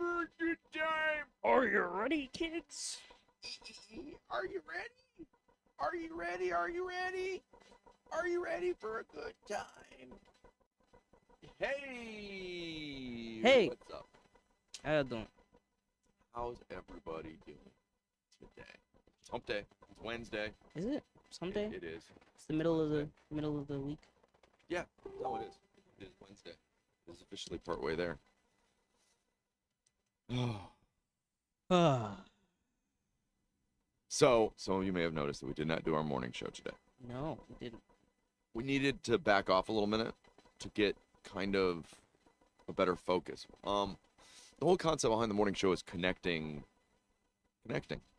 a good time. Are you ready, kids? Are you ready? Are you ready? Are you ready? Are you ready for a good time? Hey! Hey. What's up? How you doing? How's everybody doing today? It's hump day. It's Wednesday. Is it someday? It is. It's the middle of the week. Yeah. No, it is. It is Wednesday. It's officially partway there. Ah. So, some of you may have noticed that we did not do our morning show today. No, we didn't. We needed to back off a little minute to get kind of a better focus. The whole concept behind the morning show is connecting,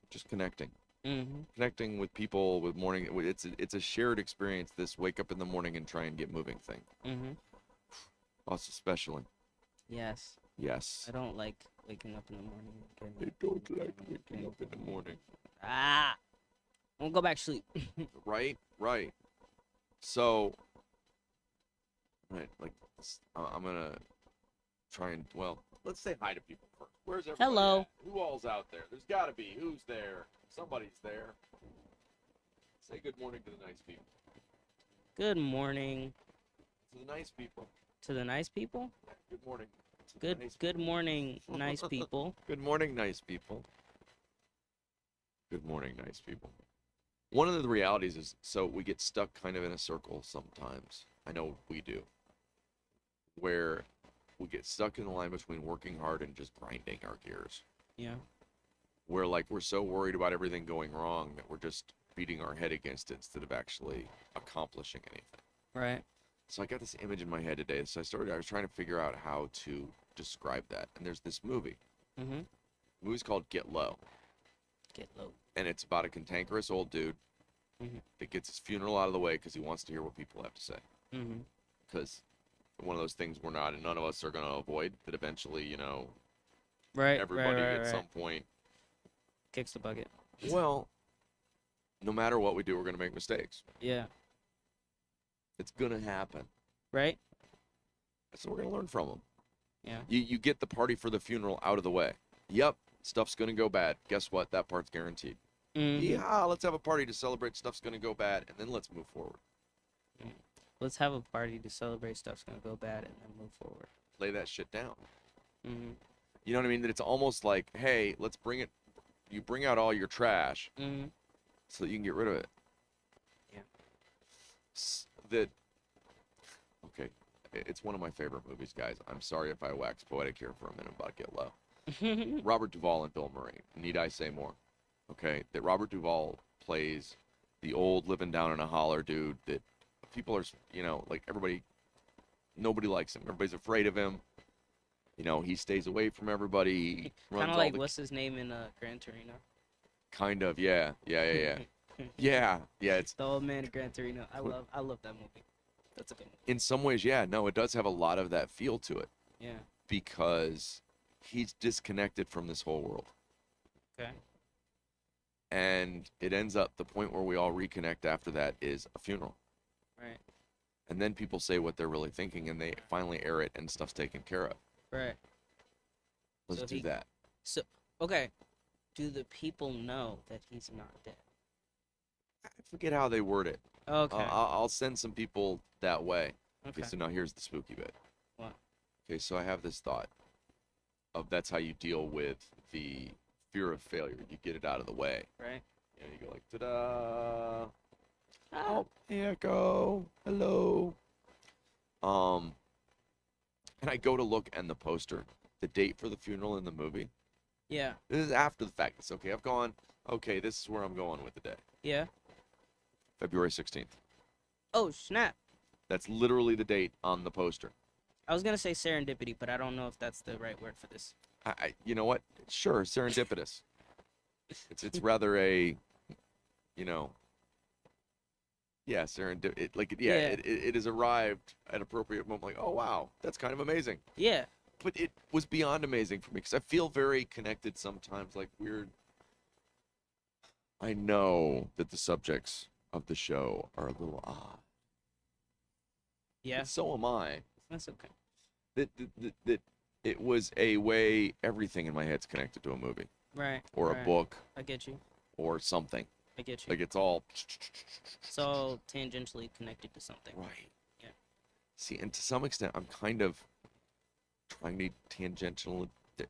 just connecting, Mm-hmm. connecting with people with morning. It's a shared experience. This wake up in the morning and try and get moving thing. Mm-hmm. Us especially. Yes. Yes. I don't like waking up in the morning. I don't like waking up in the morning. Ah. I'll go back to sleep. Right. So, right, like I'm gonna try and let's say hi to people first. Where's everybody? Hello. At? Who all's out there? There's got to be. Who's there? Somebody's there. Say good morning to the nice people. Good morning To the nice people. to the nice people. Yeah, good morning. To the nice Good morning, nice people. Good morning, nice people. Good morning, nice people. One of the realities is, so we get stuck kind of in a circle sometimes. I know we do. Where we get stuck in the line between working hard and just grinding our gears. Yeah. Where, like, we're so worried about everything going wrong that we're just beating our head against it instead of actually accomplishing anything. Right. So I got this image in my head today. So I was trying to figure out how to describe that. And there's this movie. Mm-hmm. The movie's called Get Low. Get low. And it's about a cantankerous old dude Mm-hmm. that gets his funeral out of the way because he wants to hear what people have to say. Mm-hmm. Because one of those things none of us are going to avoid, that eventually, Right. everybody right, at some point, kicks the bucket. well, no matter what we do, we're going to make mistakes. Yeah. It's going to happen. Right. So we're going to learn from them. Yeah. You get the party for the funeral out of the way. Yep, stuff's going to go bad. Guess what? That part's guaranteed. Mm-hmm. Yeah, let's have a party to celebrate stuff's going to go bad, and then let's move forward. Let's have a party to celebrate stuff's gonna go bad and then move forward. Lay that shit down. Mm-hmm. You know what I mean? That it's almost like, hey, let's bring it. You bring out all your trash Mm-hmm. so that you can get rid of it. Yeah. Okay, it's one of my favorite movies, guys. I'm sorry if I wax poetic here for a minute about Get Low. Robert Duvall and Bill Murray. Need I say more? Okay, that Robert Duvall plays the old living down in a holler dude that people are, like nobody likes him. Everybody's afraid of him. He stays away from everybody. Kind of like what's his name in Gran Torino? Kind of, yeah. Yeah, it's The old man in Gran Torino. I love that movie. That's a good movie. in some ways, yeah. No, it does have a lot of that feel to it Yeah. because he's disconnected from this whole world. Okay. And it ends up, the point where we all reconnect after that is a funeral. Right. And then people say what they're really thinking, and they finally air it, and stuff's taken care of. Right. Let's So do that. So okay, do the people know that he's not dead? I forget how they word it. Okay. I'll send some people that way. Okay. Okay, so now here's the spooky bit. What? Okay, so I have this thought of that's how you deal with the fear of failure. You get it out of the way. Right. You go like, ta-da. Ah. Oh, here I go. Hello. And I go to look and the poster, the date for the funeral in the movie. Yeah. This is after the fact. It's okay. I've gone, okay, this is where I'm going with the day. Yeah. February 16th. Oh snap! That's literally the date on the poster. I was gonna say serendipity, but I don't know if that's the right word for this. You know what? Sure, serendipitous. It's rather a, yeah, it has arrived at appropriate moment. Like, oh wow, that's kind of amazing. Yeah. But it was beyond amazing for me because I feel very connected sometimes, like weird. I know that the subjects of the show are a little odd. Yeah. But so am I. That's okay. That it was a way everything in my head's connected to a movie Right. or a right. book I get you. or something. I get you. Like it's all It's all tangentially connected to something. right. Yeah. See, and to some extent, I'm kind of trying to tangential. Look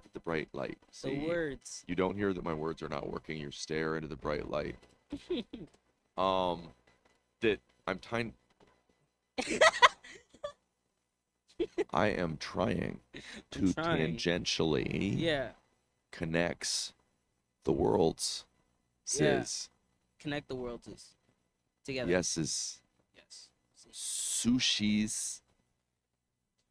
at the bright light. The See, words. you don't hear that my words are not working. You stare into the bright light. That I'm trying. I am trying to Trying. tangentially Yeah. connects the worlds. Yeah. Says Connect the worlds together. yes is Yes. sushis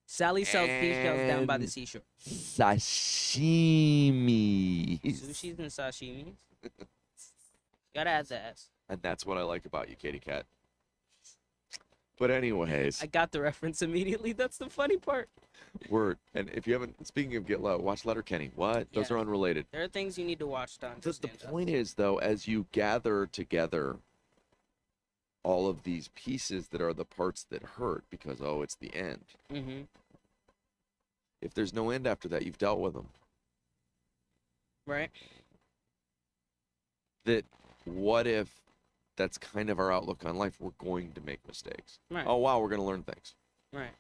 Sally sells seashells down by the and seashore. sashimi. Sushis and sashimis. Gotta add the S. And that's what I like about you, Katie Cat. But anyways, I got the reference immediately. That's the funny part. word. And if you haven't, speaking of Get Low, watch Letterkenny. What? Those Yeah. are unrelated. There are things you need to watch, Don. The point is, though, as you gather together all of these pieces that are the parts that hurt because, oh, it's the end. Mm-hmm. If there's no end after that, you've dealt with them. Right. That what if that's kind of our outlook on life? We're going to make mistakes. Right. Oh, wow, we're going to learn things. Right.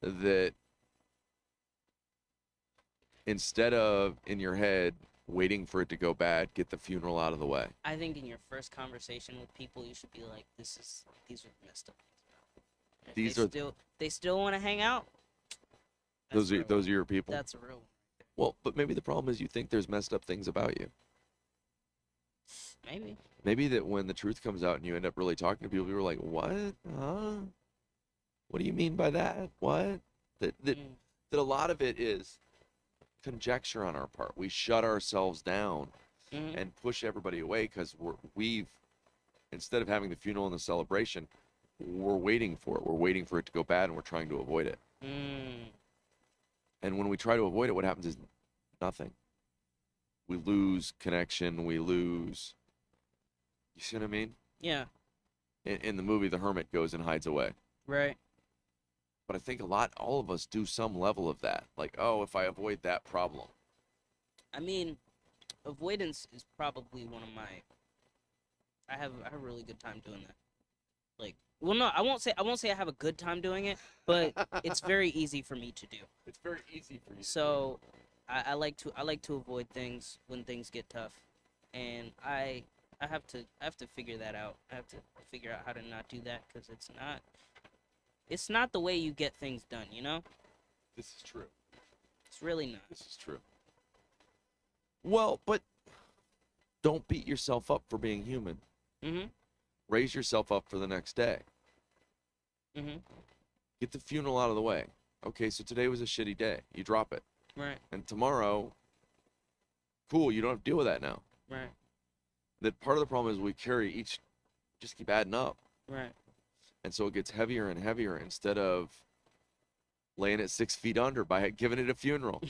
That instead of in your head waiting for it to go bad, get the funeral out of the way. I think in your first conversation with people, you should be like, these are messed up. If These they are- they still want to hang out. Those are your people. That's a real one. Well, but maybe the problem is you think there's messed up things about you. Maybe. Maybe that when the truth comes out and you end up really talking to people, you're like, what? Huh? What do you mean by that? What? That Mm. a lot of it is conjecture on our part. We shut ourselves down Mhm. and push everybody away because we've instead of having the funeral and the celebration, we're waiting for it. We're waiting for it to go bad and we're trying to avoid it. Mm. And when we try to avoid it, what happens is nothing. We lose connection. We lose. You see what I mean? Yeah. In the movie, the hermit goes and hides away. Right. But I think all of us do some level of that. Like, oh, if I avoid that problem. I mean, avoidance is probably one of my. I have a really good time doing that. Like, well, no, I won't say I have a good time doing it, but it's very easy for me to do. It's very easy for you. So, I like to avoid things when things get tough, and I have to figure that out. I have to figure out how to not do that because it's not the way you get things done. You know, This is true. it's really not. This is true. Well, but don't beat yourself up for being human. Mhm. Raise yourself up for the next day. Mhm. Get the funeral out of the way. Okay, so today was a shitty day. You drop it. Right. And tomorrow, cool, you don't have to deal with that now. Right. That part of the problem is we just keep adding up. Right. And so it gets heavier and heavier instead of laying it 6 feet under by giving it a funeral.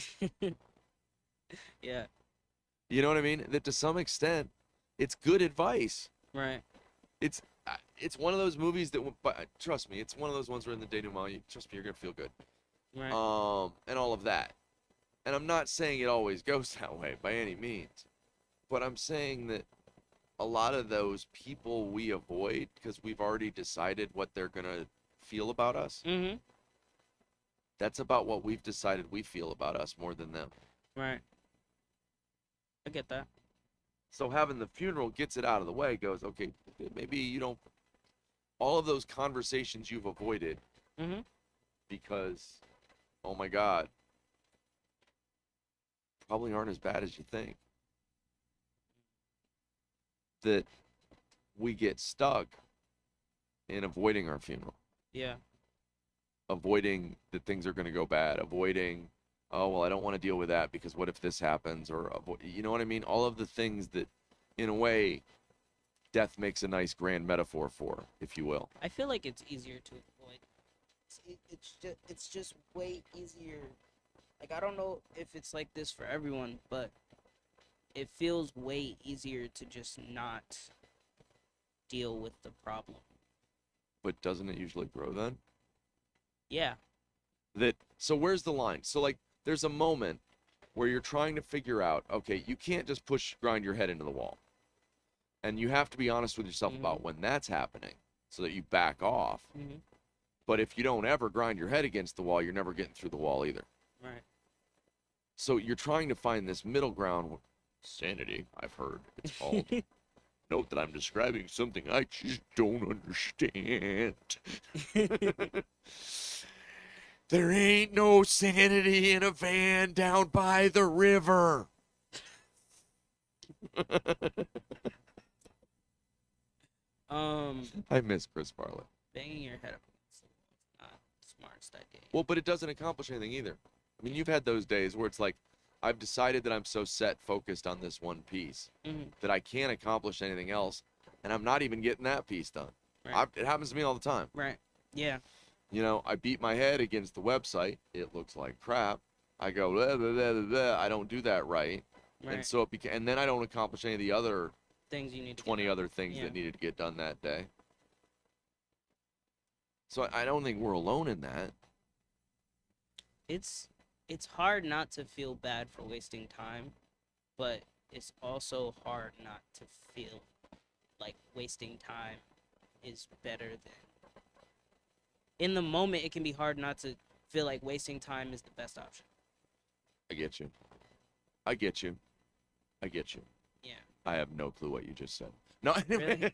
Yeah. You know what I mean? That to some extent, it's good advice. Right. It's one of those movies that, but trust me, it's one of those ones where in the denouement, trust me, you're gonna feel good. Right. And all of that. And I'm not saying it always goes that way by any means, but I'm saying that a lot of those people we avoid because we've already decided what they're gonna feel about us. Mhm. That's about what we've decided we feel about us more than them. Right. I get that. So having the funeral gets it out of the way, goes, okay, maybe you don't, all of those conversations you've avoided Mhm. because, oh my God, probably aren't as bad as you think. That we get stuck in avoiding our funeral, Yeah. avoiding that things are going to go bad, avoiding, oh, well, I don't want to deal with that because what if this happens? Or, you know what I mean? All of the things that, in a way, death makes a nice grand metaphor for, if you will. I feel like it's easier to avoid. It's just way easier. Like, I don't know if it's like this for everyone, but it feels way easier to just not deal with the problem. But doesn't it usually grow then? Yeah. So where's the line? So like there's a moment where you're trying to figure out, okay, you can't just grind your head into the wall. And you have to be honest with yourself about when that's happening so that you back off. Mm-hmm. But if you don't ever grind your head against the wall, you're never getting through the wall either. Right. So you're trying to find this middle ground. Sanity, I've heard it's called. Note that I'm describing something I just don't understand. There ain't no sanity in a van down by the river. I miss Chris Farley. Banging your head up against the wall is not the smartest idea. Well, but it doesn't accomplish anything either. I mean, you've had those days where it's like, I've decided that I'm so focused on this one piece that I can't accomplish anything else, and I'm not even getting that piece done. Right. It happens to me all the time. Right. Yeah. You know, I beat my head against the website. It looks like crap. I go, blah, blah, blah, blah, blah. I don't do that right. Right. And so and then I don't accomplish any of the other things you need. 20 other things Yeah. that needed to get done that day. So I don't think we're alone in that. It's hard not to feel bad for wasting time, but it's also hard not to feel like wasting time is better than. In the moment, it can be hard not to feel like wasting time is the best option. I get you. I get you. I get you. Yeah. I have no clue what you just said. No. Really?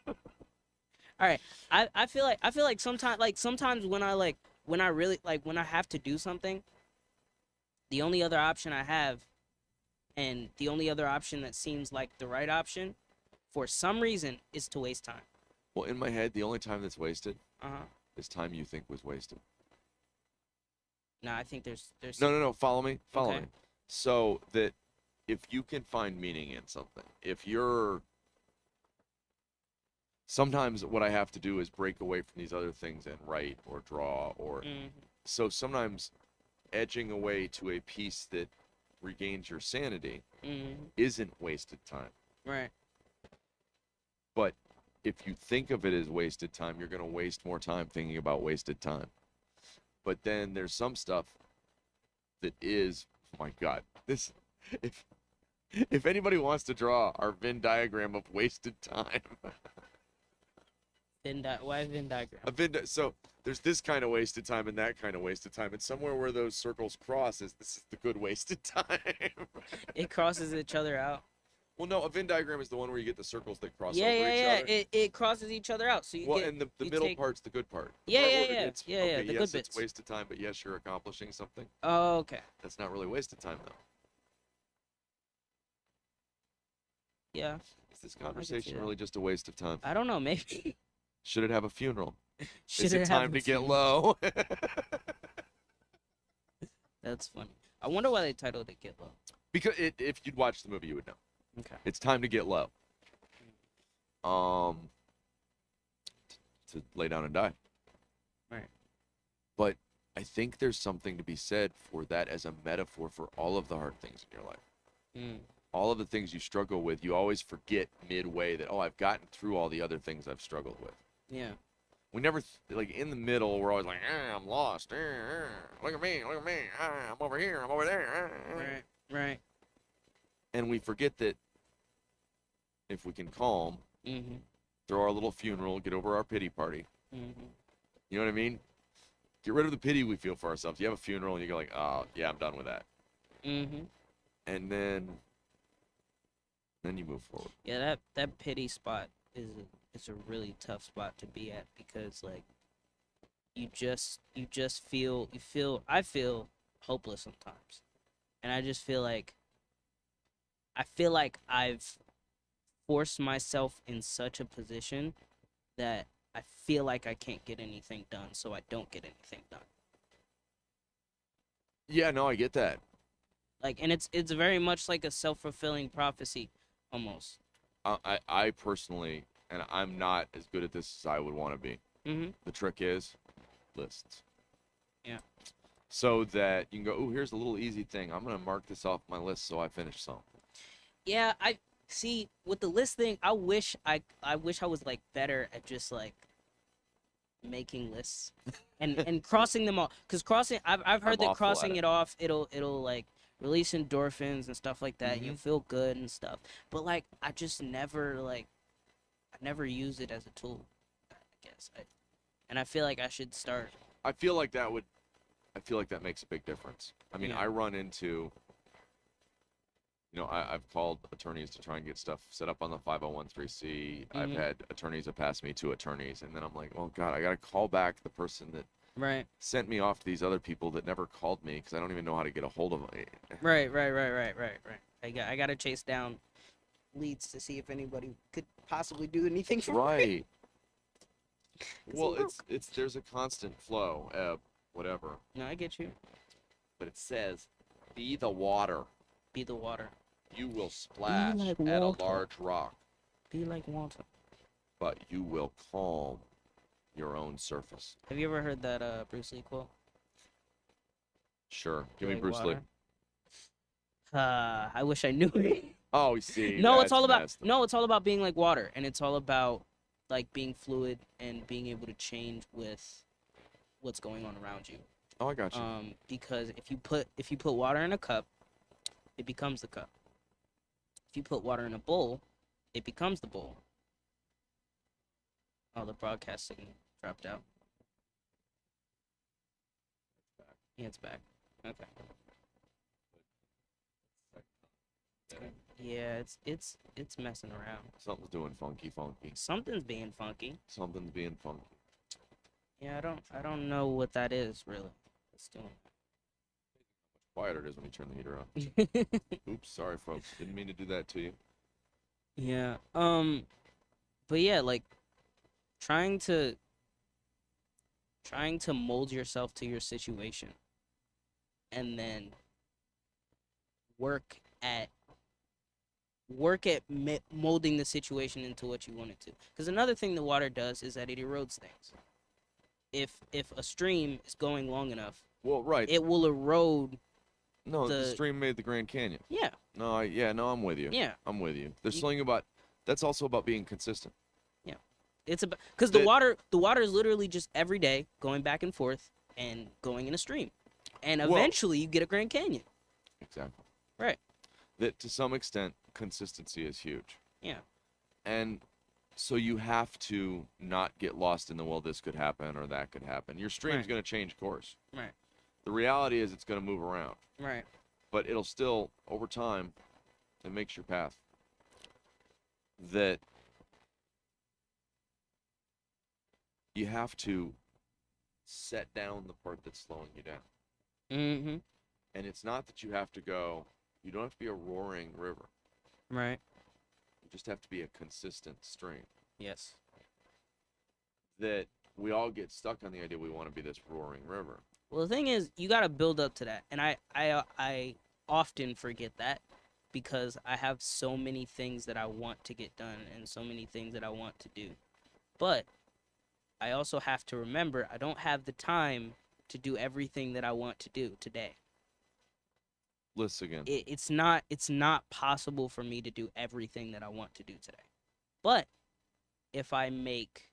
All right. I feel like sometimes when I really when I have to do something, the only other option I have, and the only other option that seems like the right option, for some reason, is to waste time. Well, in my head, the only time that's wasted Uh-huh. is time you think was wasted. No, I think there's No. Follow me. Follow Okay. me. So that if you can find meaning in something, sometimes what I have to do is break away from these other things and write or draw or. So sometimes edging away to a piece that regains your sanity isn't wasted time. Right. But if you think of it as wasted time, you're going to waste more time thinking about wasted time. But then there's some stuff that is, oh my God, this, if anybody wants to draw our Venn diagram of wasted time. Why Venn diagram? So there's this kind of wasted time and that kind of wasted time, and somewhere where those circles cross this is the good wasted time. It crosses each other out. Well, no, a Venn diagram is the one where you get the circles that cross Yeah, over yeah, each yeah. other. It crosses each other out, so you Well, get. and the you middle take- part's the good part. The Yeah, part yeah, where yeah. it's, Yeah, okay, yeah, the yes, good it's bits. wasted time, but yes, you're accomplishing something. Oh, okay. That's not really wasted time, though. Yeah. Is this see conversation that. really just a waste of time? I don't know. Maybe. Should it have a funeral? Should Is it have time a to get few- low? That's funny. I wonder why they titled it "Get Low." Because if you'd watch the movie, you would know. Okay. It's time to get low. To lay down and die. Right. But I think there's something to be said for that as a metaphor for all of the hard things in your life. All of the things you struggle with, you always forget midway that, oh, I've gotten through all the other things I've struggled with. Yeah. We never, like, in the middle, we're always like, I'm lost. Look at me. I'm over here. I'm over there. Right. Right. And we forget that if we can calm, throw our little funeral, get over our pity party. You know what I mean? Get rid of the pity we feel for ourselves. You have a funeral and you go like, oh, yeah, I'm done with that. And then you move forward. Yeah, that pity spot is a really tough spot to be at, because like you just feel I feel hopeless sometimes. And I just feel like I've forced myself in such a position that I feel like I can't get anything done, so I don't get anything done. Yeah, no, I get that. Like, and it's very much like a self-fulfilling prophecy, almost. I personally, and I'm not as good at this as I would want to be. The trick is lists. Yeah. So that you can go, oh, here's a little easy thing. I'm going to mark this off my list so I finish some. Yeah, I see with the list thing, I wish I was like better at just like making lists and crossing them off. Cause crossing, I've heard I'm that awful at crossing it. it off, it'll like release endorphins and stuff like that. You Mhm. feel good and stuff. But like, I just never like, I never use it as a tool. I guess, and I feel like I should start. I feel like that would. I feel like that makes a big difference. I mean, Yeah. I run into. I've called attorneys to try and get stuff set up on the 501(c). I've Mhm. had attorneys that pass me to attorneys, and then I'm like, oh God, I got to call back the person that Right. sent me off to these other people that never called me because I don't even know how to get a hold of them. Right. I gotta chase down leads to see if anybody could possibly do anything for me. Right. 'Cause Well, look- it's there's a constant flow, whatever. No, I get you. But it says, be the water. Be the water. You will splash like at a water. large rock, Be like water. but you will calm your own surface. Have you ever heard that Bruce Lee quote? Sure. Be Give me like Bruce Lee. water. I wish I knew it. Oh, you see. No, it's that's all about messed up. no, it's all about being like water, and it's all about like being fluid and being able to change with what's going on around you. Oh, I got you. Because if you put water in a cup, it becomes the cup. If you put water in a bowl, it becomes the bowl. Oh, the broadcast signal dropped out. Yeah, it's back. Okay. Yeah, it's messing around. Something's doing funky. Something's being funky. Something's being funky. Yeah, I don't know what that is really. It's doing. Quieter it is when you turn the heater on. Oops, sorry, folks. Didn't mean to do that to you. Yeah. But yeah, like trying to mold yourself to your situation and then work at molding the situation into what you want it to. Because another thing the water does is that it erodes things. If a stream is going long enough, Well, right. it will erode. No, the the- stream made the Grand Canyon. Yeah, No, I'm with you. yeah. I'm with you. There's You- something about that's also about being consistent. It's about because That- the water is literally just every day going back and forth and going in a stream, and Well- eventually you get a Grand Canyon. Exactly. Right. That to some extent, consistency is huge. Yeah. And so you have to not get lost in the, well, this could happen or that could happen. Your stream's Right. going to change course. Right. The reality is it's going to move around, Right. but it'll still, over time, it makes your path. That you have to set down the part that's slowing you down. Mm-hmm. And it's not that you have to go, you don't have to be a roaring river. Right. You just have to be a consistent stream. Yes. That we all get stuck on the idea we want to be this roaring river. Well, the thing is, you got to build up to that, and I often forget that because I have so many things that I want to get done and so many things that I want to do, but I also have to remember I don't have the time to do everything that I want to do today. Lists again. It's not possible for me to do everything that I want to do today. But if I make,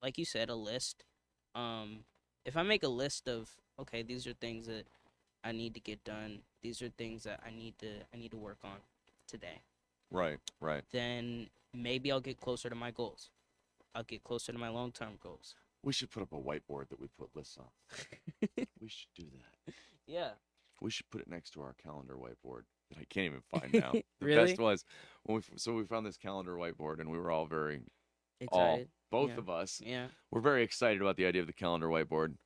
like you said, a list, if I make a list of, okay, these are things that I need to get done, these are things that I need to work on today, Right, right. then maybe I'll get closer to my goals. I'll get closer to my long-term goals. We should put up a whiteboard that we put lists on. We should do that. Yeah. We should put it next to our calendar whiteboard that I can't even find now. The Really? best was when we found this calendar whiteboard and we were all very Excited. both Yeah. of us Yeah. were very excited about the idea of the calendar whiteboard.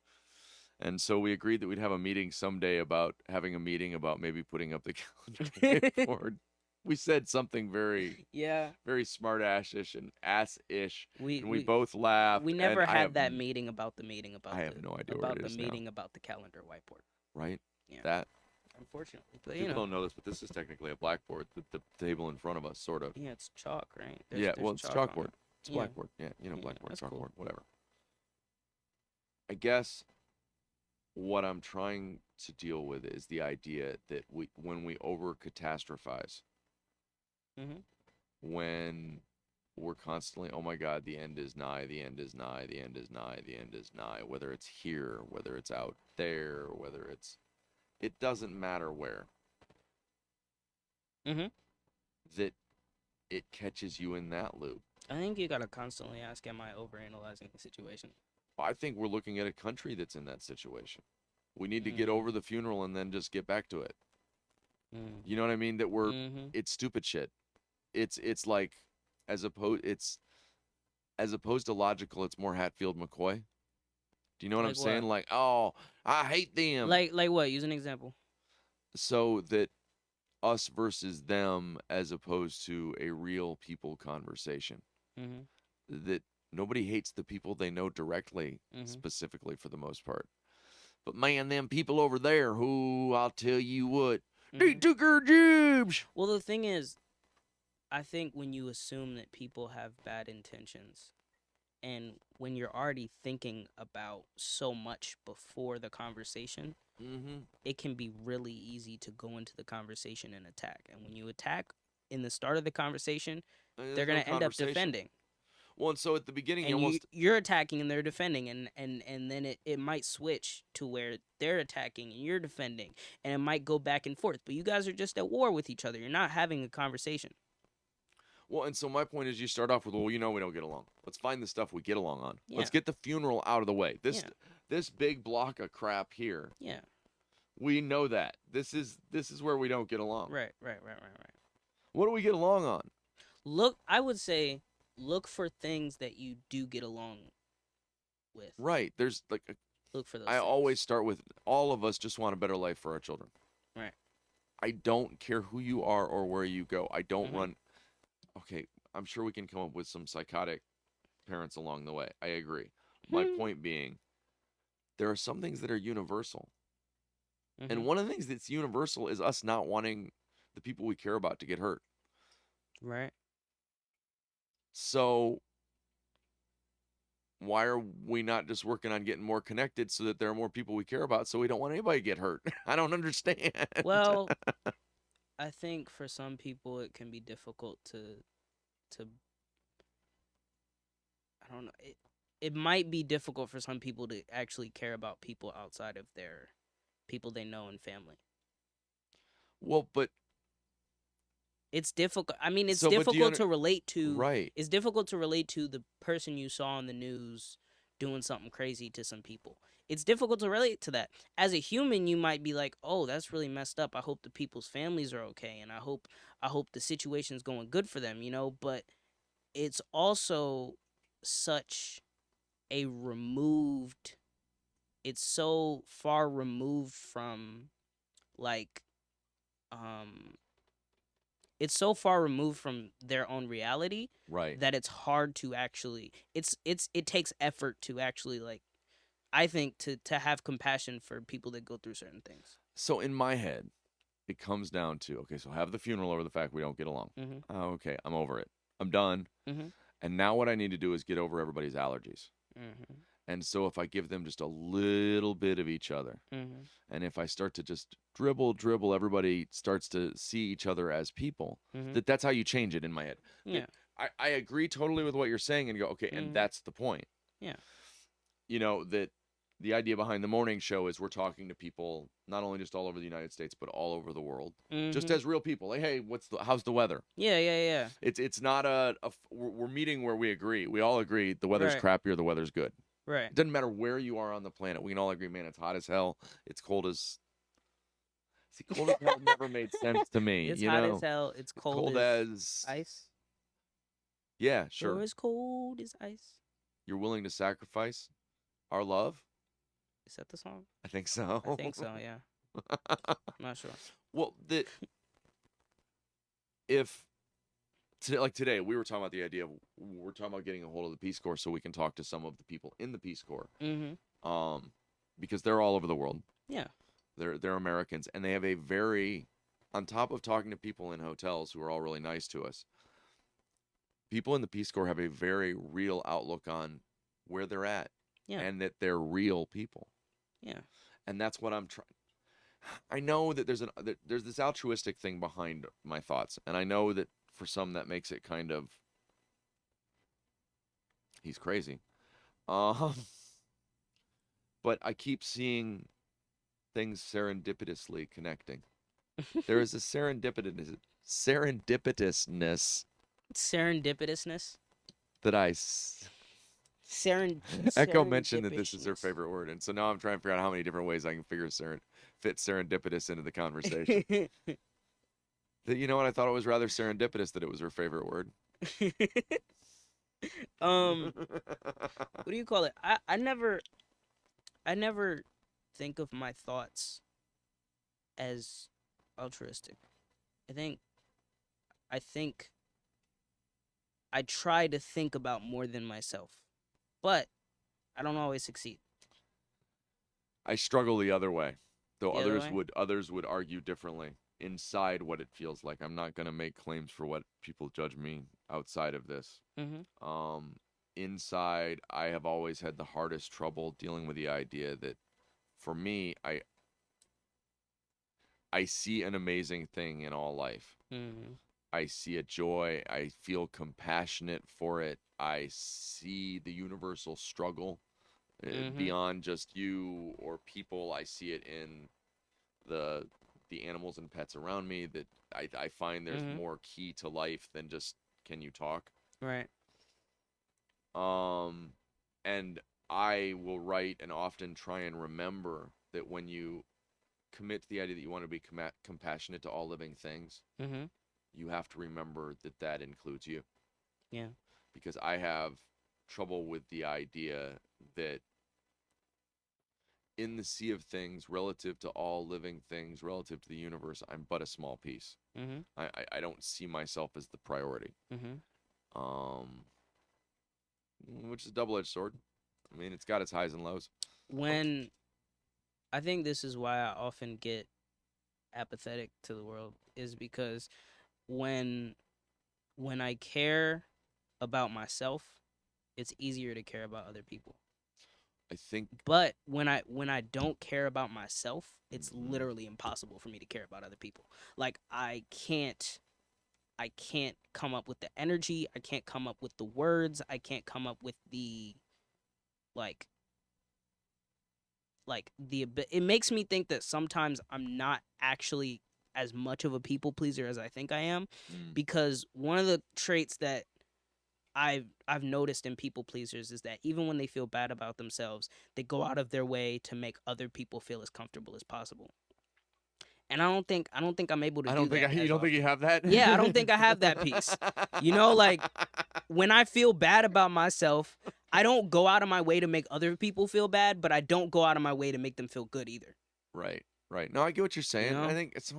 And so we agreed that we'd have a meeting someday about having a meeting about maybe putting up the calendar whiteboard. We said something very, Yeah. very smart-ass-ish and ass-ish, We and we both laughed. we never and I had have that meeting about the meeting about I the, have no idea what about it the is now. meeting about the calendar whiteboard. Right? Yeah. That Unfortunately, but people you know, don't know this, but this is technically a blackboard. The table in front of us, sort of. yeah, it's chalk, right? Yeah, well, there's it's chalk on chalkboard. it. It's Yeah. blackboard. Yeah, Yeah, blackboard, that's chalkboard, cool. whatever. I guess what I'm trying to deal with is the idea that when we over catastrophize, Mhm. when we're constantly, oh my God, the end is nigh, the end is nigh, the end is nigh, the end is nigh, whether it's here, whether it's out there, whether it's, it doesn't matter where, Mhm. that it catches you in that loop. I think you gotta constantly ask, am I overanalyzing the situation? I think we're looking at a country that's in that situation. We need to get Mm. over the funeral and then just get back to it. Mm. You know what I mean? That we're, Mhm. it's stupid shit. It's like, as opposed to logical, it's more Hatfield McCoy. Do you know what I'm Like saying? what? Like, oh, I hate them. Like what? Use an example. So that us versus them, as opposed to a real people conversation. Mhm. That nobody hates the people they know directly, Mhm. specifically for the most part. But man, them people over there, who I'll tell you what, they Mhm. took our jobs. Well, the thing is, I think when you assume that people have bad intentions, and when you're already thinking about so much before the conversation, Mm-hmm. it can be really easy to go into the conversation and attack. And when you attack in the start of the conversation, they're There's going no to end up conversation. defending. Well, and so at the beginning, you And almost, you're attacking and they're defending, and then it might switch to where they're attacking and you're defending, and it might go back and forth, but you guys are just at war with each other. You're not having a conversation. well, and so my point is, you start off with, well, you know, we don't get along. Let's find the stuff we get along on. Yeah. Let's get the funeral out of the way. This Yeah. this big block of crap here, Yeah. we know that. This is where we don't get along. Right. What do we get along on? I would say look for things that you do get along with. Right. There's like Look for those I things. always start with, all of us just want a better life for our children. Right. I don't care who you are or where you go. I don't Mhm. run. Okay, I'm sure we can come up with some psychotic parents along the way. I agree. My Hmm. point being, there are some things that are universal. Mhm. And one of the things that's universal is us not wanting the people we care about to get hurt. Right. So why are we not just working on getting more connected so that there are more people we care about so we don't want anybody to get hurt? I don't understand. Well, I think for some people it can be difficult to I don't know. It might be difficult for some people to actually care about people outside of their people they know and family. Well, but It's difficult. I mean, it's so, but do you difficult to relate to. right. It's difficult to relate to the person you saw on the news doing something crazy to some people. It's difficult to relate to that. As a human, you might be like, "Oh, that's really messed up. I hope the people's families are okay, and I hope the situation's going good for them." But it's also such a removed. It's so far removed from like um it's so far removed from their own reality Right. that it's hard to actually it takes effort to actually like I think to have compassion for people that go through certain things. So in my head, it comes down to, okay, so have the funeral over the fact we don't get along. Mhm. Okay, I'm over it. I'm done. Mhm. And now what I need to do is get over everybody's allergies. Mhm. And so if I give them just a little bit of each other, Mhm. and if I start to just dribble, everybody starts to see each other as people. Mhm. That's how you change it in my head. Yeah. I agree totally with what you're saying and go, okay, and Mhm. that's the point. Yeah. You know, that the idea behind the morning show is we're talking to people not only just all over the United States, but all over the world. Just Mhm. as real people. Like, hey, how's the weather? Yeah. It's not we're meeting where we agree. We all agree the weather's Right. crappy or the weather's good. Right. It doesn't matter where you are on the planet. We can all agree, man, it's hot as hell. It's cold as. See, cold as hell never made sense to me. It's you hot know, as hell. It's cold as as. ice. Yeah, Or sure. as cold as ice. You're willing to sacrifice our love? Is that the song? I think so. I think so, yeah. I'm not sure. Well, if like today we were talking about the idea of we're talking about getting a hold of the Peace Corps so we can talk to some of the people in the Peace Corps, Mhm. because they're all over the world. Yeah. They're Americans, and they have a very, on top of talking to people in hotels who are all really nice to us, people in the Peace Corps have a very real outlook on where they're at, Yeah. and that they're real people. Yeah. And that's what I'm trying. I know that there's this altruistic thing behind my thoughts, and I know that for some that makes it kind of He's crazy. Um, but I keep seeing things serendipitously connecting. There is a serendipitousness Serendipitousness. that Echo mentioned that this is her Serendipitousness. favorite word, and so now I'm trying to figure out how many different ways I can fit serendipitous into the conversation. You know what? I thought it was rather serendipitous that it was her favorite word. What do you call it? I never think of my thoughts as altruistic. I think I think I try to think about more than myself, but I don't always succeed. I struggle the other way, though The other way? others would argue differently inside what it feels like. I'm not gonna make claims for what people judge me outside of this. Mhm. Inside, I have always had the hardest trouble dealing with the idea that, for me, I see an amazing thing in all life. Mhm. I see a joy. I feel compassionate for it. I see the universal struggle Mhm. beyond just you or people. I see it in the animals and pets around me. That I find there's Mhm. more key to life than just can you talk. Right. And I will write and often try and remember that when you commit to the idea that you want to be compassionate to all living things, Mhm. you have to remember that that includes you. Yeah. Because I have trouble with the idea that in the sea of things, relative to all living things, relative to the universe, I'm but a small piece. Mhm. I don't see myself as the priority, Mhm. um, which is a double edged sword. I mean, it's got its highs and lows. When I think this is why I often get apathetic to the world is because when when I care about myself, it's easier to care about other people. I think. But when I don't care about myself, it's Mhm. literally impossible for me to care about other people. Like I can't come up with the energy, I can't come up with the words, I can't come up with the like it makes me think that sometimes I'm not actually as much of a people pleaser as I think I am, Mm. because one of the traits that I've noticed in people pleasers is that even when they feel bad about themselves, they go out of their way to make other people feel as comfortable as possible. And I don't think I'm able to I do don't think that you as don't think you often. have that. Yeah, I don't think I have that piece. You know, like when I feel bad about myself, I don't go out of my way to make other people feel bad, but I don't go out of my way to make them feel good either. Right, right. No, I get what you're You saying. I know? think it's.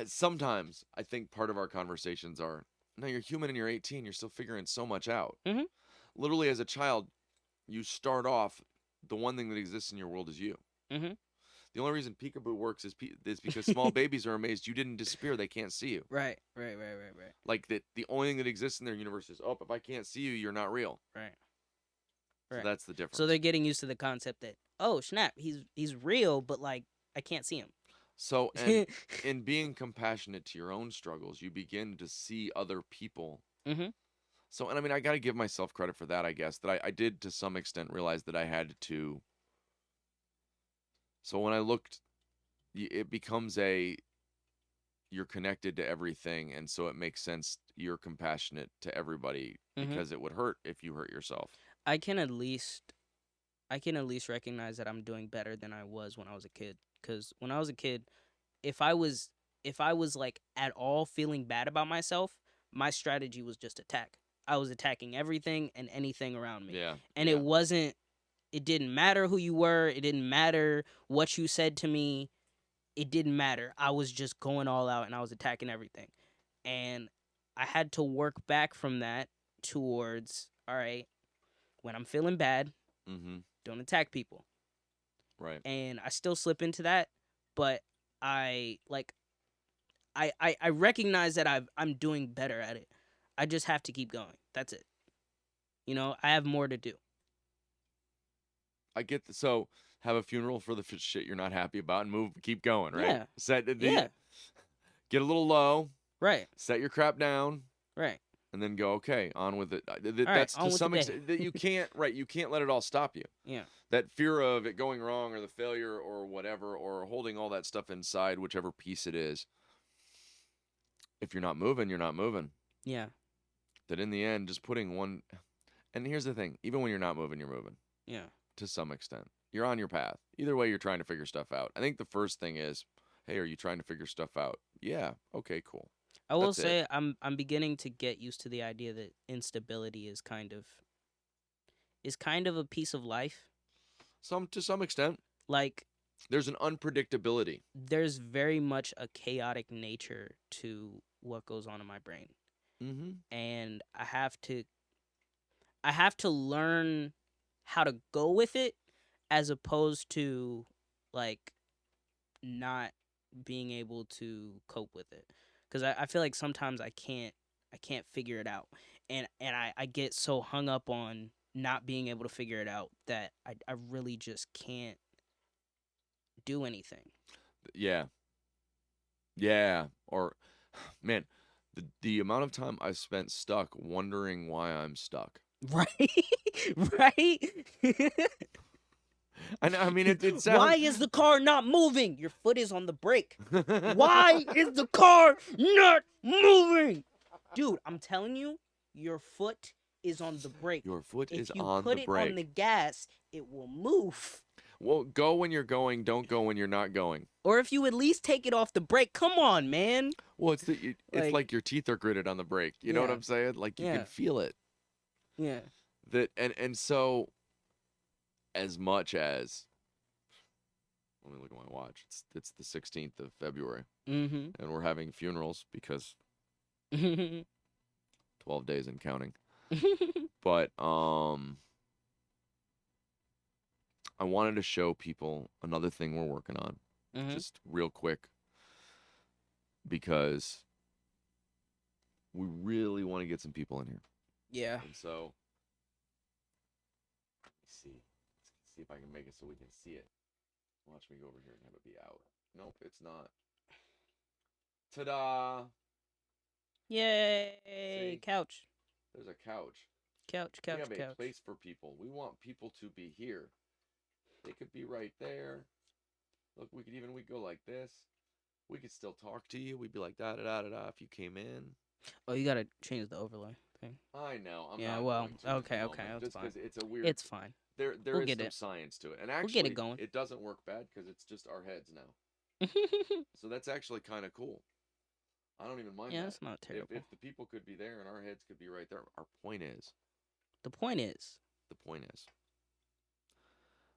Sometimes I think part of our conversations are, no, you're human and you're 18. You're still figuring so much out. Mhm. Literally, as a child, you start off. The one thing that exists in your world is you. Mhm. The only reason peekaboo works is because small babies are amazed you didn't disappear. They can't see you. Right. Right. Right. Right. Right. Like that, the only thing that exists in their universe is, oh, if I can't see you, you're not real. Right. So Right. that's the So difference. they're getting used to the concept that, oh snap, he's real, but like I can't see him. So, and in being compassionate to your own struggles, you begin to see other people. Mhm. So, and I mean, I got to give myself credit for that, I guess, that I did to some extent realize that I had to. So when I looked, it becomes you're connected to everything. And so it makes sense you're compassionate to everybody Mhm. because it would hurt if you hurt yourself. I can at least I can at least recognize that I'm doing better than I was when I was a kid. Cause when I was a kid, if I was if I was like at all feeling bad about myself, my strategy was just attack. I was attacking everything and anything around me. Yeah. And Yeah. it didn't matter who you were, it didn't matter what you said to me. It didn't matter. I was just going all out and I was attacking everything. And I had to work back from that towards, all right, when I'm feeling bad, Mm-hmm. don't attack people. Right. And I still slip into that, but I like I recognize that I'm doing better at it. I just have to keep going. That's it. You know, I have more to do. I get so have a funeral for the shit you're not happy about and keep going, right? Yeah. Set Yeah. get a little low, Right. set your crap down, Right. and then go, okay, on with it. All right, That's on to with the some day. extent that you can't, right? You can't let it all stop you. Yeah. That fear of it going wrong or the failure or whatever, or holding all that stuff inside, whichever piece it is. If you're not moving, you're not moving. Yeah. That in the end, just putting one. And here's the thing: even when you're not moving, you're moving Yeah. to some extent. You're on your path. Either way, you're trying to figure stuff out. I think the first thing is, hey, are you trying to figure stuff out? Yeah. Okay. Cool. I will That's it. say I'm beginning to get used to the idea that instability is kind of a piece of life. To some extent, Like there's an unpredictability. there's very much a chaotic nature to what goes on in my brain. Mm-hmm. And I have to learn how to go with it as opposed to like not being able to cope with it. Because I feel like sometimes I can't figure it out. And I get so hung up on not being able to figure it out that I really just can't do anything. Yeah. Yeah. Or, man, the amount of time I've spent stuck wondering why I'm stuck. Right? Right? I mean, it sounds. Why is the car not moving? Your foot is on the brake. Why is the car not moving? Dude, I'm telling you, your foot is on the brake. Your foot If is you on put the it brake. on the gas, it will move. Well, go when you're going. Don't go when you're not going. Or if you at least take it off the brake. Come on, man. Well, it's Like- like your teeth are gritted on the brake. You know what Yeah. I'm saying? Like you Yeah. can feel it. Yeah. That and so, as much as, let me look at my watch. It's the 16th of February, Mm-hmm. and we're having funerals because 12 days and counting. But I wanted to show people another thing we're working on, Mhm. just real quick, because we really want to get some people in here. Yeah. And so, let me see. Let's see if I can make it so we can see it. Watch me go over here and have it be out. Nope, it's not. Ta-da! Yay. See? Couch. There's a couch. Couch, We couch, have a couch. place for people. We want people to be here. They could be right there. Look, we go like this. We could still talk to you. We'd be like da da da da da if you came in. Oh, you gotta change the overlay thing. I know. I'm Yeah, not well, going to at the okay, moment, that's just fine. because it's a weird. It's fine. There we'll is get some it. science to it, and We'll actually, get it going. it doesn't work bad because it's just our heads now. So that's actually kind of cool. I don't even mind Yeah, that. that's not terrible. If the people could be there and our heads could be right there, our point is, The point is,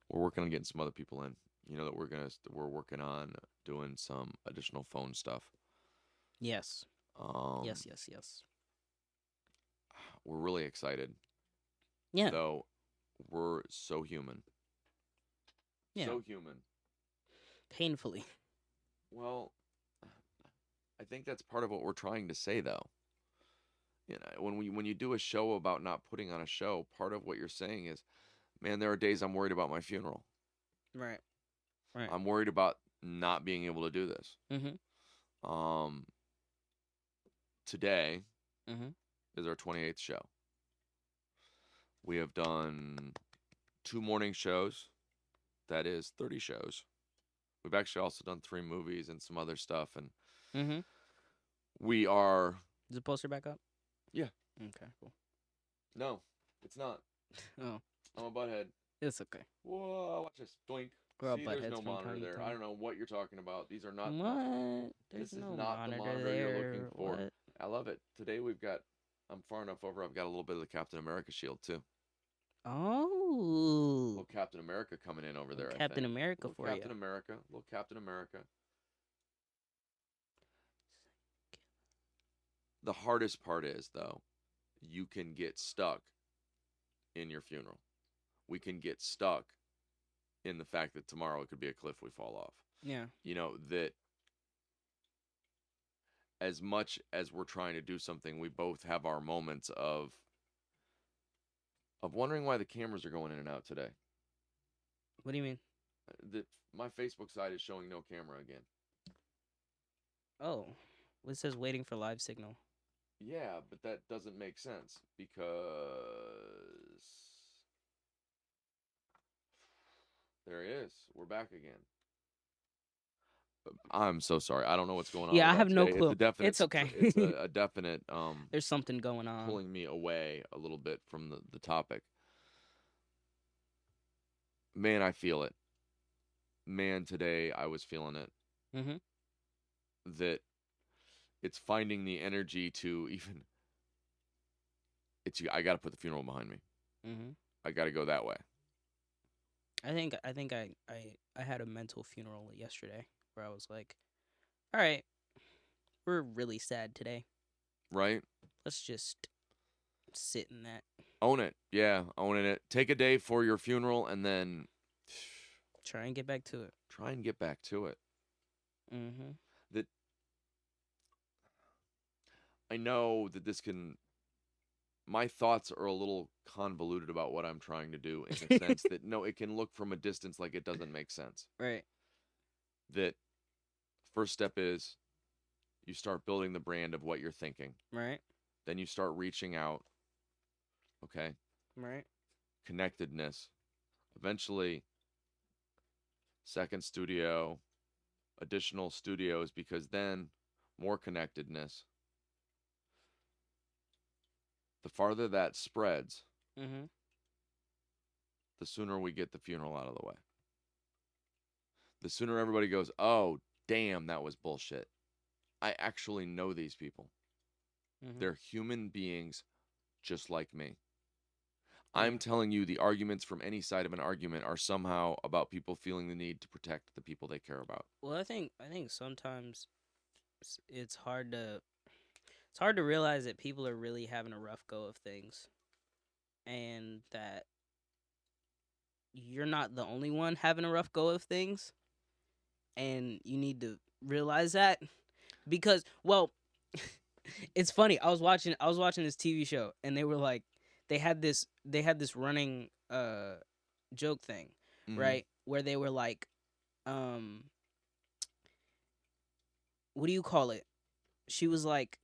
we're working on getting some other people in. You know that we're working on doing some additional phone stuff. yes. Um, Yes, yes, yes. We're really excited. Yeah. Though we're so human. Yeah. So human. Painfully. Well, I think that's part of what we're trying to say, though. You know, when you do a show about not putting on a show, part of what you're saying is, man, there are days I'm worried about my funeral. Right. Right. I'm worried about not being able to do this. Mm-hmm. Today Mm-hmm. is our 28th show. We have done 2 morning shows. That is 30 shows. We've actually also done 3 movies and some other stuff, and Mm-hmm. we are. Is the poster back up? Yeah. Okay, cool. No, it's not. Oh, I'm a butthead. it's okay. Whoa, watch this. Doink. We're all See, there's buttheads no from monitor time to there. time. I don't know what you're talking about. These are not. What? There's This is no not the monitor monitor there. you're looking for. What? I love it. Today we've got. I'm far enough over. I've got a little bit of the Captain America shield too. Oh. Little Captain America coming in over there. Captain America little for Captain you. America. Little Captain America. The hardest part is, though, you can get stuck in your funeral. We can get stuck in the fact that tomorrow it could be a cliff we fall off. Yeah. You know, that as much as we're trying to do something, we both have our moments of wondering why the cameras are going in and out today. What do you mean? My Facebook side is showing no camera again. Oh. It says waiting for live signal. Yeah, but that doesn't make sense because there he is. We're back again. I'm so sorry. I don't know what's going on Yeah, with I that have no today. It's a clue. definite. It's okay. It's a definite There's something going on. pulling me away a little bit from the topic. Man, I feel it. Man, today I was feeling it. Mhm. That it's finding the energy to even. It's I got to put the funeral behind me. Mhm. I got to go that way. I had a mental funeral yesterday where I was like, all right, we're really sad today. Right? Let's just sit in that. Own it. Yeah, owning it. Take a day for your funeral and then Try and get back to it. try and get back to it. Mhm. That I know that this can my thoughts are a little convoluted about what I'm trying to do in the sense that no, it can look from a distance like it doesn't make sense. Right. That first step is you start building the brand of what you're thinking. Right. Then you start reaching out. Okay? Right. Connectedness. Eventually, second studio, additional studios, because then more connectedness. The farther that spreads, Mhm. the sooner we get the funeral out of the way. The sooner everybody goes, oh, damn, that was bullshit. I actually know these people. Mhm. They're human beings just like me. Yeah. I'm telling you, the arguments from any side of an argument are somehow about people feeling the need to protect the people they care about. Well, I think sometimes it's hard to realize that people are really having a rough go of things, and that you're not the only one having a rough go of things, and you need to realize that because, well, it's funny. I was watching this TV show, and they were like, they had this running joke thing, Mhm. right, where they were like, um what do you call it? She was like,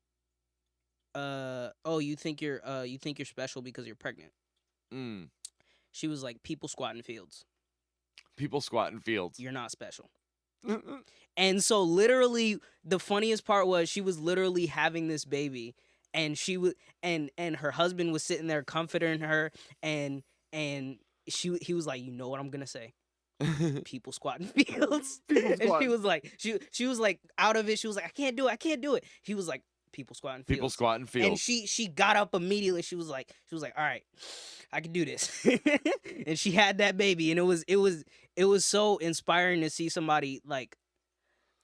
oh, you think you're special because you're pregnant. Mm. She was like, people squat in fields. People squat in fields. You're not special. And so literally the funniest part was she was literally having this baby, and she was and her husband was sitting there comforting her, and he was like, you know what I'm gonna say? People squat in fields. People And squat. she was like, she was like out of it. She was like, I can't do it. He was like, people squat in People fields. squat in And fields. she got up immediately. She was like, all right, I can do this. And she had that baby, and it was so inspiring to see somebody like.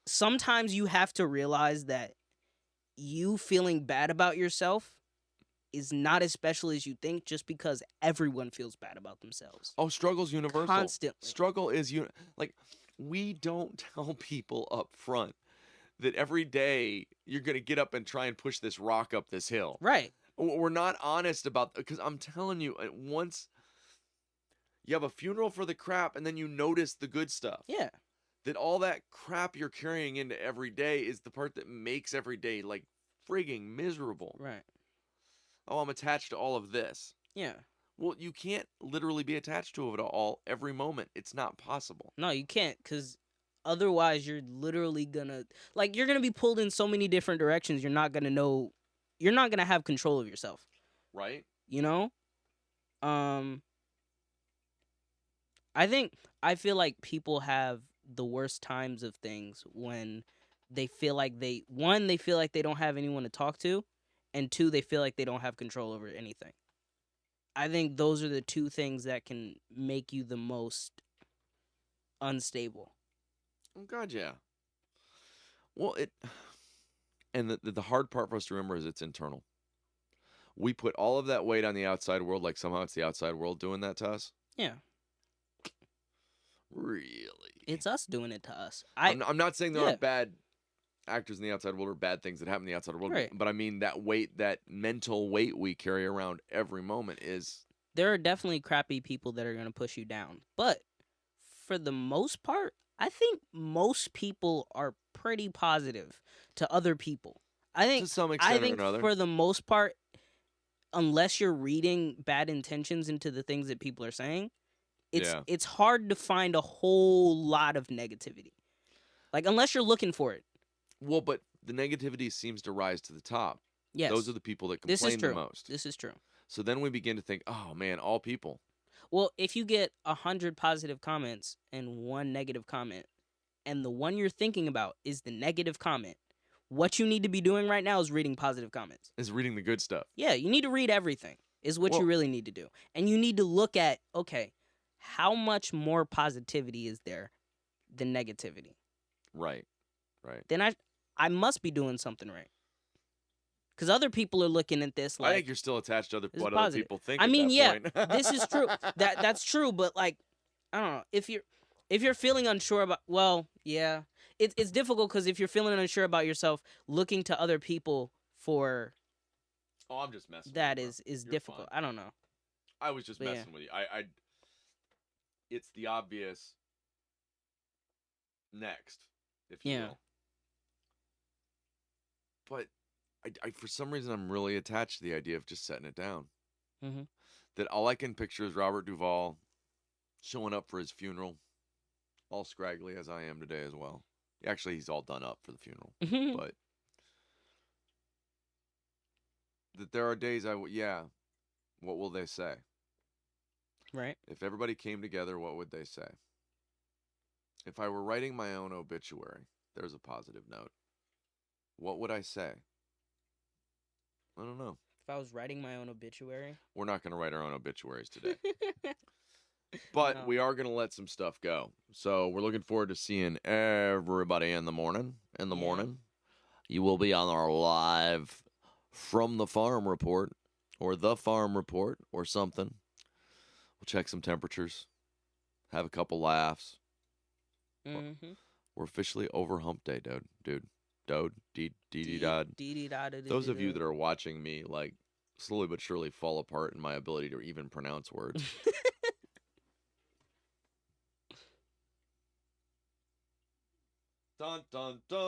Sometimes you have to realize that you feeling bad about yourself is not as special as you think, just because everyone feels bad about themselves Oh, struggle's universal. constantly. Struggle is like we don't tell people up front that every day you're going to get up and try and push this rock up this hill. Right. We're not honest about because I'm telling you, once you have a funeral for the crap and then you notice the good stuff. Yeah. That all that crap you're carrying into every day is the part that makes every day like frigging miserable. Right. Oh, I'm attached to all of this. Yeah. Well, you can't literally be attached to it all every moment. It's not possible. No, you can't, because otherwise you're literally gonna you're gonna be pulled in so many different directions. You're not gonna have control of yourself. Right? You know? Um I feel like people have the worst times of things when they feel like they feel like they don't have anyone to talk to, and two, they feel like they don't have control over anything. I think those are the two things that can make you the most unstable. Oh God, yeah. Well, and the hard part for us to remember is it's internal. We put all of that weight on the outside world, like somehow it's the outside world doing that to us. Yeah. Really? It's us doing it to us. I'm not saying there yeah. aren't bad actors in the outside world or bad things that happen in the outside world, Right. but I mean that weight, that mental weight we carry around every moment is. There are definitely crappy people that are going to push you down. But for the most part, I think most people are pretty positive to other people. I to think some I extent or think another. for the most part, unless you're reading bad intentions into the things that people are saying, Yeah. it's hard to find a whole lot of negativity. Like unless you're looking for it. Well, but the negativity seems to rise to the top. Those are Yes. the people that This is complain the true. most. This is true. So then we begin to think, oh man, all people. Well, if you get 100 positive comments and one negative comment, and the one you're thinking about is the negative comment, what you need to be doing right now is reading positive comments. Is reading the good stuff. Yeah, you need to read everything, is what you Well- really need to do. And you need to look at, okay, how much more positivity is there than negativity? Right. Right. Then I must be doing something right. Because other people are looking at this I think like, you're still attached to this is what other positive. people think. I at mean, that yeah, point. this is true. That's true, but like, I don't know. If you're feeling unsure about, well, yeah, it's difficult because if you're feeling unsure about yourself, looking to other people for Oh, I'm just messing. that with you, bro. is You're difficult. fine. I don't know. I was just But yeah. messing with you. I. It's the obvious next, if you Yeah. will. But I, for some reason, I'm really attached to the idea of just setting it down. Mhm. That all I can picture is Robert Duvall showing up for his funeral, all scraggly as I am today as well. Actually, he's all done up for the funeral, but that there are days yeah. What will they say? Right. If everybody came together, what would they say? If I were writing my own obituary, there's a positive note. What would I say? I don't know. If I was writing my own obituary, We're not going to write our own obituaries today. But No. we are going to let some stuff go. So we're looking forward to seeing everybody in the morning. In the Yeah. morning, you will be on our live from the farm report or the farm report or something. We'll check some temperatures, have a couple laughs. Mm-hmm. We're officially over hump day, dude. Dod. Those of you that are watching me, like, slowly but surely fall apart in my ability to even pronounce words. Dun dun dun.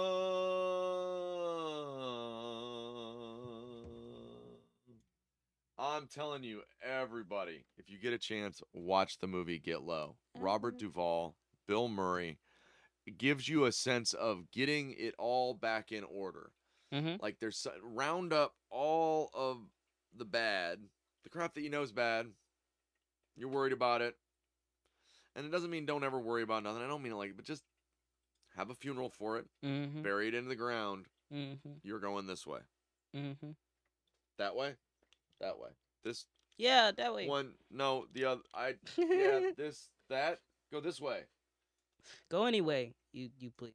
I'm telling you, everybody, if you get a chance, watch the movie Get Low. Robert Duvall, Bill Murray. It gives you a sense of getting it all back in order. Mm-hmm. Like there's round up all of the bad, the crap that you know is bad. You're worried about it. And it doesn't mean don't ever worry about nothing. I don't mean it like, but just have a funeral for it, Mm-hmm. bury it into the ground. Mm-hmm. You're going this way. Mm-hmm. That way? That way. This Yeah, that way. one, no, the other. Yeah, this, that. Go this way. Go anyway, you please.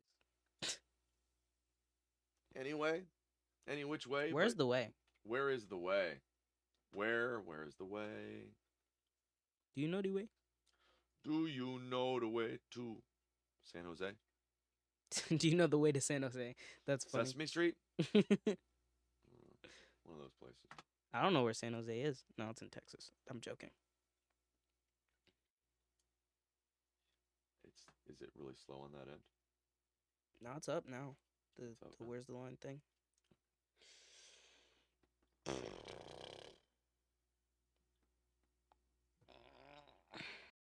Anyway, any which way. Where's but the way? Where is the way? Where's the way? Do you know the way? Do you know the way to San Jose? Do you know the way to San Jose? That's funny. Sesame Street? One of those places. I don't know where San Jose is. No, it's in Texas. I'm joking. Is it really slow on that end? No, it's up now. It's up The now. where's the line thing?